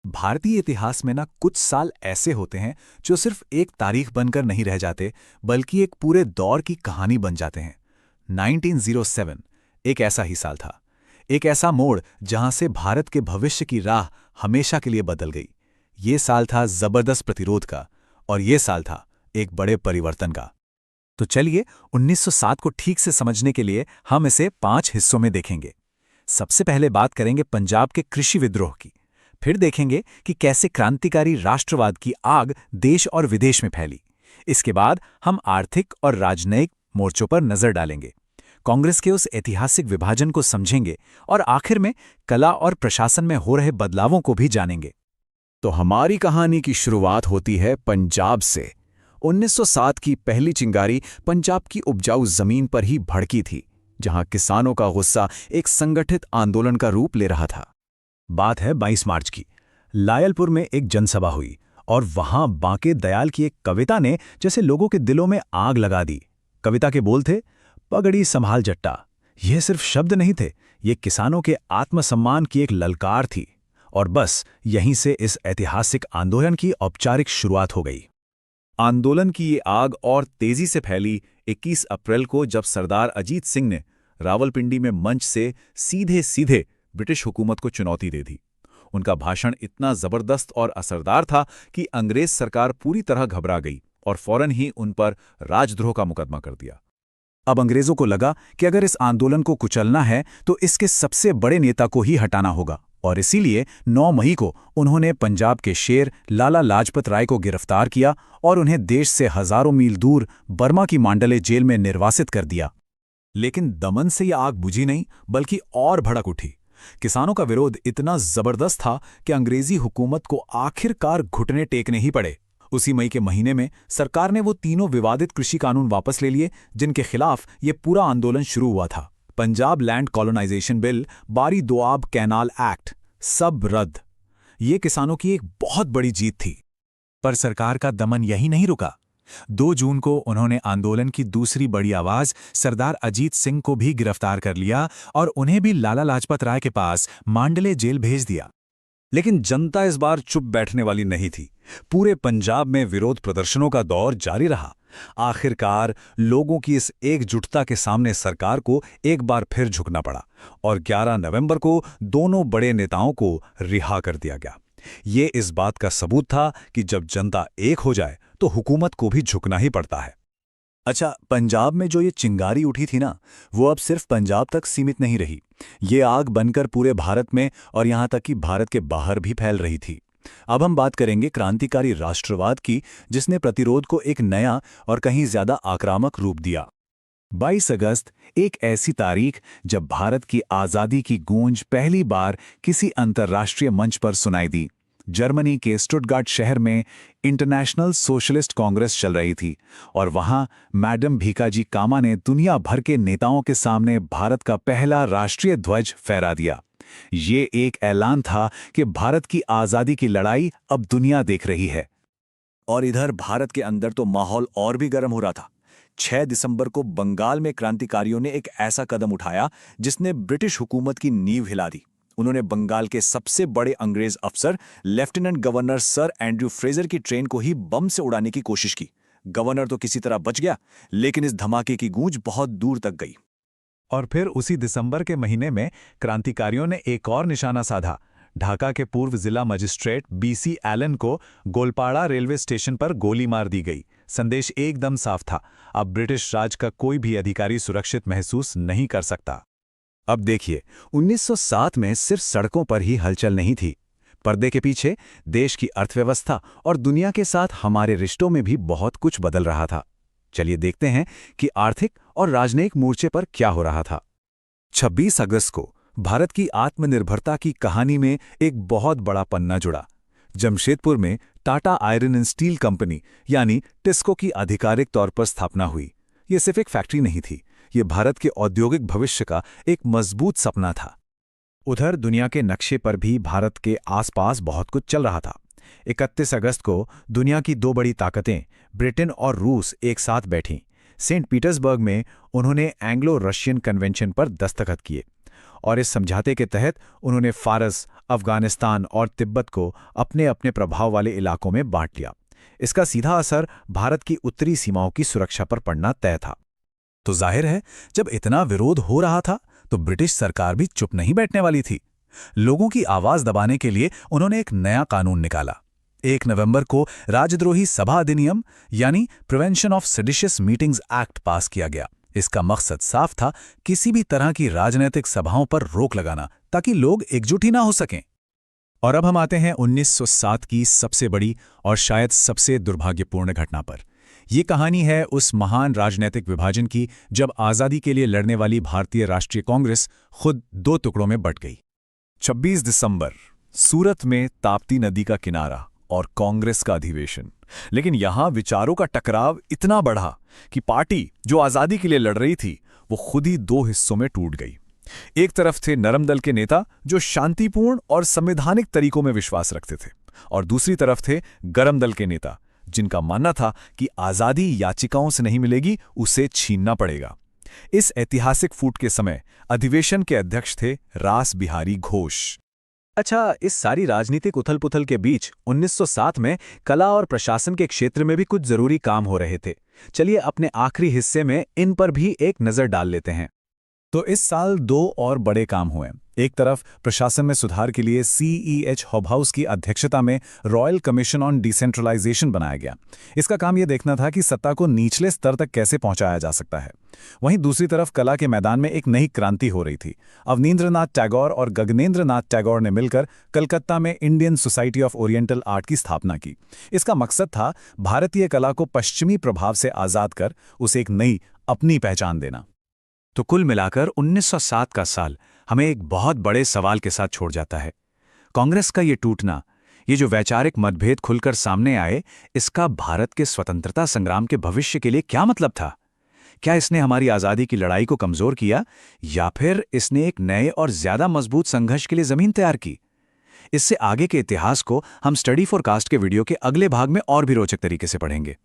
भारतीय इतिहास में ना कुछ साल ऐसे होते हैं जो सिर्फ एक तारीख बनकर नहीं रह जाते, बल्कि एक पूरे दौर की कहानी बन जाते हैं। 1907 एक ऐसा ही साल था। एक ऐसा मोड़ जहां से भारत के भविष्य की राह हमेशा के लिए बदल गई। ये साल था जबरदस्त प्रतिरोध का, और ये साल था एक बड़े परिवर्तन का। तो चलिए 1907 को ठीक से समझने के लिए हम इसे 5 हिस्सों में देखेंगे। सबसे पहले बात करेंगे पंजाब के कृषि विद्रोह की। फिर देखेंगे कि कैसे क्रांतिकारी राष्ट्रवाद की आग देश और विदेश में फैली। इसके बाद हम आर्थिक और राजनयिक मोर्चों पर नजर डालेंगे, कांग्रेस के उस ऐतिहासिक विभाजन को समझेंगे और आखिर में कला और प्रशासन में हो रहे बदलावों को भी जानेंगे। तो हमारी कहानी की शुरुआत होती है पंजाब से। 1907 की पहली चिंगारी पंजाब की उपजाऊ जमीन पर ही भड़की थी, जहां किसानों का गुस्सा एक संगठित आंदोलन का रूप ले रहा था। बात है 22 मार्च की। लायलपुर में एक जनसभा हुई और वहां बांके दयाल की एक कविता ने जैसे लोगों के दिलों में आग लगा दी। कविता के बोल थे, पगड़ी संभाल जट्टा। यह सिर्फ शब्द नहीं थे, ये किसानों के आत्मसम्मान की एक ललकार थी। और बस यहीं से इस ऐतिहासिक आंदोलन की औपचारिक शुरुआत हो गई। आंदोलन की ये आग और तेजी से फैली 21 अप्रैल को, जब सरदार अजीत सिंह ने रावलपिंडी में मंच से सीधे सीधे ब्रिटिश हुकूमत को चुनौती दे दी। उनका भाषण इतना जबरदस्त और असरदार था कि अंग्रेज सरकार पूरी तरह घबरा गई और फौरन ही उन पर राजद्रोह का मुकदमा कर दिया। अब अंग्रेजों को लगा कि अगर इस आंदोलन को कुचलना है तो इसके सबसे बड़े नेता को ही हटाना होगा, और इसीलिए 9 मई को उन्होंने पंजाब के शेर लाला लाजपत राय को गिरफ्तार किया और उन्हें देश से हजारों मील दूर बर्मा की मांडले जेल में निर्वासित कर दिया। लेकिन दमन से यह आग बुझी नहीं, बल्कि और भड़क उठी। किसानों का विरोध इतना जबरदस्त था कि अंग्रेजी हुकूमत को आखिरकार घुटने टेकने ही पड़े। उसी मई के महीने में सरकार ने वो तीनों विवादित कृषि कानून वापस ले लिए जिनके खिलाफ ये पूरा आंदोलन शुरू हुआ था। पंजाब लैंड कॉलोनाइजेशन बिल, बारी दोआब कैनाल एक्ट, सब रद्द। ये किसानों की एक बहुत बड़ी जीत थी। पर सरकार का दमन यही नहीं रुका। 2 जून को उन्होंने आंदोलन की दूसरी बड़ी आवाज सरदार अजीत सिंह को भी गिरफ्तार कर लिया और उन्हें भी लाला लाजपत राय के पास मांडले जेल भेज दिया। लेकिन जनता इस बार चुप बैठने वाली नहीं थी। पूरे पंजाब में विरोध प्रदर्शनों का दौर जारी रहा। आखिरकार लोगों की इस एकजुटता के सामने सरकार को एक बार फिर झुकना पड़ा और 11 नवंबर को दोनों बड़े नेताओं को रिहा कर दिया गया। ये इस बात का सबूत था कि जब जनता एक हो जाए तो हुकूमत को भी झुकना ही पड़ता है। अच्छा, पंजाब में जो ये चिंगारी उठी थी ना, वो अब सिर्फ पंजाब तक सीमित नहीं रही। ये आग बनकर पूरे भारत में और यहाँ तक कि भारत के बाहर भी फैल रही थी। अब हम बात करेंगे क्रांतिकारी राष्ट्रवाद की, जिसने प्रतिरोध को एक नया और कहीं ज्यादा आक्रामक रूप दिया। 22 अगस्त एक ऐसी तारीख जब भारत की आज़ादी की गूंज पहली बार किसी अंतर्राष्ट्रीय मंच पर सुनाई दी। जर्मनी के स्टुटगार्ट शहर में इंटरनेशनल सोशलिस्ट कांग्रेस चल रही थी और वहां मैडम भीकाजी कामा ने दुनिया भर के नेताओं के सामने भारत का पहला राष्ट्रीय ध्वज फहरा दिया। ये एक ऐलान था कि भारत की आज़ादी की लड़ाई अब दुनिया देख रही है। और इधर भारत के अंदर तो माहौल और भी गर्म हो रहा था। 6 दिसंबर को बंगाल में क्रांतिकारियों ने एक ऐसा कदम उठाया जिसने ब्रिटिश हुकूमत की नींव हिला दी। उन्होंने बंगाल के सबसे बड़े अंग्रेज अफसर lieutenant governor sir Andrew Fraser की ट्रेन को ही बम से उड़ाने की कोशिश की। गवर्नर तो किसी तरह बच गया, लेकिन इस धमाके की गूंज बहुत दूर तक गई। और फिर उसी दिसंबर के महीने में क्रांतिकारियों ने एक और निशाना साधा। ढाका के पूर्व जिला मजिस्ट्रेट BC एलन को गोलपाड़ा रेलवे स्टेशन पर गोली मार दी गई। संदेश एकदम साफ था, अब ब्रिटिश राज का कोई भी अधिकारी सुरक्षित महसूस नहीं कर सकता। अब देखिए, 1907 में सिर्फ सड़कों पर ही हलचल नहीं थी। पर्दे के पीछे देश की अर्थव्यवस्था और दुनिया के साथ हमारे रिश्तों में भी बहुत कुछ बदल रहा था। चलिए देखते हैं कि आर्थिक और राजनयिक मोर्चे पर क्या हो रहा था। 26 अगस्त को भारत की आत्मनिर्भरता की कहानी में एक बहुत बड़ा पन्ना जुड़ा। जमशेदपुर में Tata iron and steel company यानी टिस्को की आधिकारिक तौर पर स्थापना हुई। ये सिर्फ एक फैक्ट्री नहीं थी, ये भारत के औद्योगिक भविष्य का एक मजबूत सपना था। उधर दुनिया के नक्शे पर भी भारत के आसपास बहुत कुछ चल रहा था। 31 अगस्त को दुनिया की 2 बड़ी ताकतें ब्रिटेन और रूस एक साथ बैठीं। सेंट पीटर्सबर्ग में उन्होंने एंग्लो रशियन कन्वेंशन पर दस्तखत किए और इस समझौते के तहत उन्होंने फारस, अफगानिस्तान और तिब्बत को अपने अपने प्रभाव वाले इलाकों में बांट लिया। इसका सीधा असर भारत की उत्तरी सीमाओं की सुरक्षा पर पड़ना तय था। तो जाहिर है, जब इतना विरोध हो रहा था तो ब्रिटिश सरकार भी चुप नहीं बैठने वाली थी। लोगों की आवाज दबाने के लिए उन्होंने एक नया कानून निकाला। 1 नवंबर को राजद्रोही सभा अधिनियम यानी prevention of seditious meetings act पास किया गया। इसका मकसद साफ था, किसी भी तरह की राजनीतिक सभाओं पर रोक लगाना, ताकि लोग एकजुट ही ना हो सकें। और अब हम आते हैं 1907 की सबसे बड़ी और शायद सबसे दुर्भाग्यपूर्ण घटना पर। ये कहानी है उस महान राजनीतिक विभाजन की जब आज़ादी के लिए लड़ने वाली भारतीय राष्ट्रीय कांग्रेस खुद 2 टुकड़ों में बंट गई। 26 दिसंबर, सूरत में ताप्ती नदी का किनारा और कांग्रेस का अधिवेशन। लेकिन यहां विचारों का टकराव इतना बढ़ा कि पार्टी जो आज़ादी के लिए लड़ रही थी वो खुद ही 2 हिस्सों में टूट गई। एक तरफ थे नरम दल के नेता जो शांतिपूर्ण और संवैधानिक तरीकों में विश्वास रखते थे, और दूसरी तरफ थे गरम दल के नेता जिनका मानना था कि आज़ादी याचिकाओं से नहीं मिलेगी, उसे छीनना पड़ेगा। इस ऐतिहासिक फूट के समय अधिवेशन के अध्यक्ष थे रास बिहारी घोष। अच्छा, इस सारी राजनीतिक उथल-पुथल के बीच 1907 में कला और प्रशासन के क्षेत्र में भी कुछ जरूरी काम हो रहे थे। चलिए अपने आखिरी हिस्से में इन पर भी एक नजर डाल लेते हैं। तो इस साल 2 और बड़े काम हुए। एक तरफ प्रशासन में सुधार के लिए CEH हॉबहाउस की अध्यक्षता में रॉयल कमीशन ऑन डिसेंट्रलाइजेशन बनाया गया। इसका काम यह देखना था कि सत्ता को निचले स्तर तक कैसे पहुंचाया जा सकता है। वहीं दूसरी तरफ कला के मैदान में एक नई क्रांति हो रही थी। अवनींद्रनाथ टैगोर और गगनेंद्रनाथ टैगोर ने मिलकर कलकत्ता में Indian society of oriental art की स्थापना की। इसका मकसद था भारतीय कला को पश्चिमी प्रभाव से आज़ाद कर उसे एक नई अपनी पहचान देना। तो कुल मिलाकर 1907 का साल हमें एक बहुत बड़े सवाल के साथ छोड़ जाता है। कांग्रेस का ये टूटना, ये जो वैचारिक मतभेद खुलकर सामने आए, इसका भारत के स्वतंत्रता संग्राम के भविष्य के लिए क्या मतलब था? क्या इसने हमारी आज़ादी की लड़ाई को कमज़ोर किया, या फिर इसने एक नए और ज़्यादा मजबूत संघर्ष के लिए ज़मीन तैयार की? इससे आगे के इतिहास को हम स्टडी फॉर कास्ट के वीडियो के अगले भाग में और भी रोचक तरीके से पढ़ेंगे।